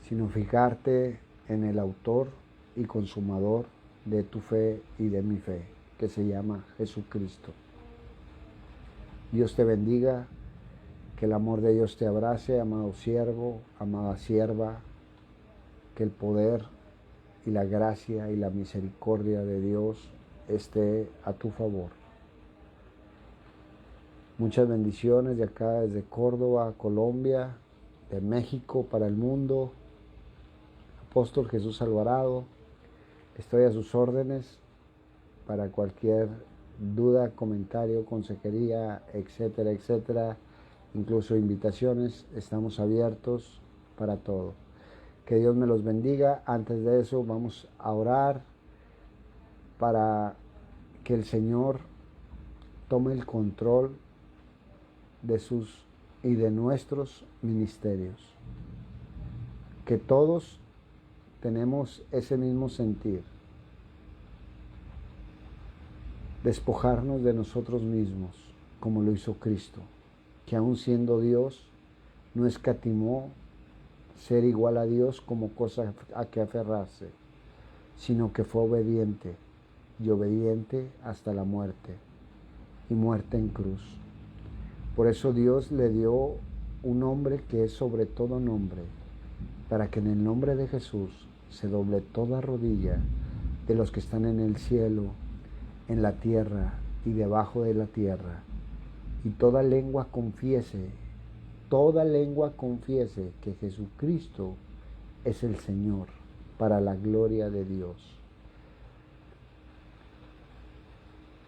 sino fijarte en el autor y consumador de tu fe y de mi fe, que se llama Jesucristo. Dios te bendiga, que el amor de Dios te abrace, amado siervo, amada sierva, que el poder y la gracia y la misericordia de Dios esté a tu favor. Muchas bendiciones de acá, desde Córdoba, Colombia, de México para el mundo. Apóstol Jesús Alvarado, estoy a sus órdenes para cualquier duda, comentario, consejería, etcétera, etcétera, incluso invitaciones. Estamos abiertos para todo. Que Dios me los bendiga. Antes de eso vamos a orar para que el Señor tome el control de sus y de nuestros ministerios. Que todos tenemos ese mismo sentir. Despojarnos de nosotros mismos, como lo hizo Cristo, que aun siendo Dios, no escatimó ser igual a Dios como cosa a que aferrarse, sino que fue obediente, y obediente hasta la muerte, y muerte en cruz. Por eso Dios le dio un nombre que es sobre todo nombre, para que en el nombre de Jesús se doble toda rodilla de los que están en el cielo, en la tierra y debajo de la tierra, y toda lengua confiese que Jesucristo es el Señor, para la gloria de Dios.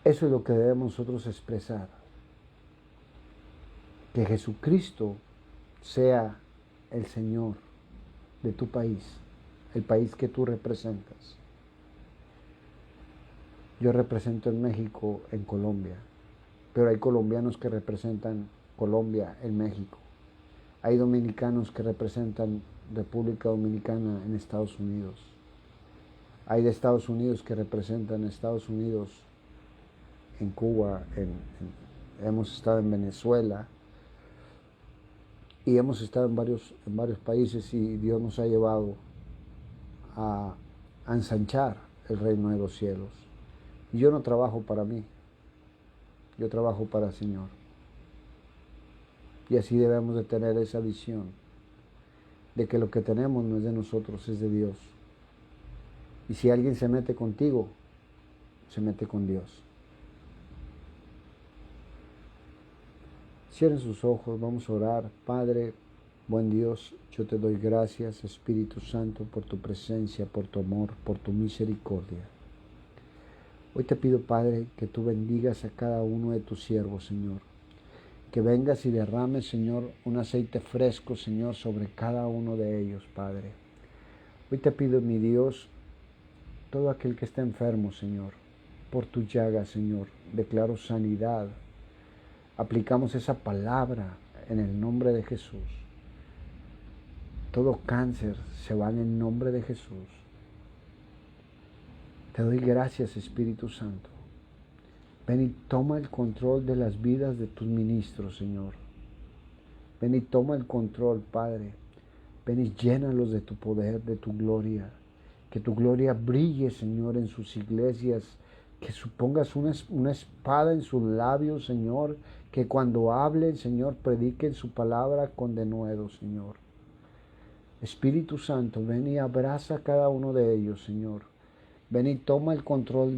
Eso es lo que debemos nosotros expresar. Que Jesucristo sea el Señor de tu país, el país que tú representas. Yo represento en México, en Colombia, pero hay colombianos que representan Colombia en México. Hay dominicanos que representan República Dominicana en Estados Unidos. Hay de Estados Unidos que representan Estados Unidos en Cuba, hemos estado en Venezuela y hemos estado en varios países, y Dios nos ha llevado a a ensanchar el reino de los cielos. Y yo no trabajo para mí, yo trabajo para el Señor. Y así debemos de tener esa visión de que lo que tenemos no es de nosotros, es de Dios. Y si alguien se mete contigo, se mete con Dios. Cierren sus ojos, vamos a orar. Padre, buen Dios, yo te doy gracias, Espíritu Santo, por tu presencia, por tu amor, por tu misericordia. Hoy te pido, Padre, que tú bendigas a cada uno de tus siervos, Señor. Que vengas y derrames, Señor, un aceite fresco, Señor, sobre cada uno de ellos, Padre. Hoy te pido, mi Dios, todo aquel que está enfermo, Señor, por tu llaga, Señor, declaro sanidad. Aplicamos esa palabra en el nombre de Jesús. Todo cáncer se va en el nombre de Jesús. Te doy gracias, Espíritu Santo. Ven y toma el control de las vidas de tus ministros, Señor. Ven y toma el control, Padre. Ven y llénalos de tu poder, de tu gloria. Que tu gloria brille, Señor, en sus iglesias. Que pongas una espada en sus labios, Señor. Que cuando hablen, Señor, prediquen su palabra con denuedo, Señor. Espíritu Santo, ven y abraza a cada uno de ellos, Señor. Ven y toma el control de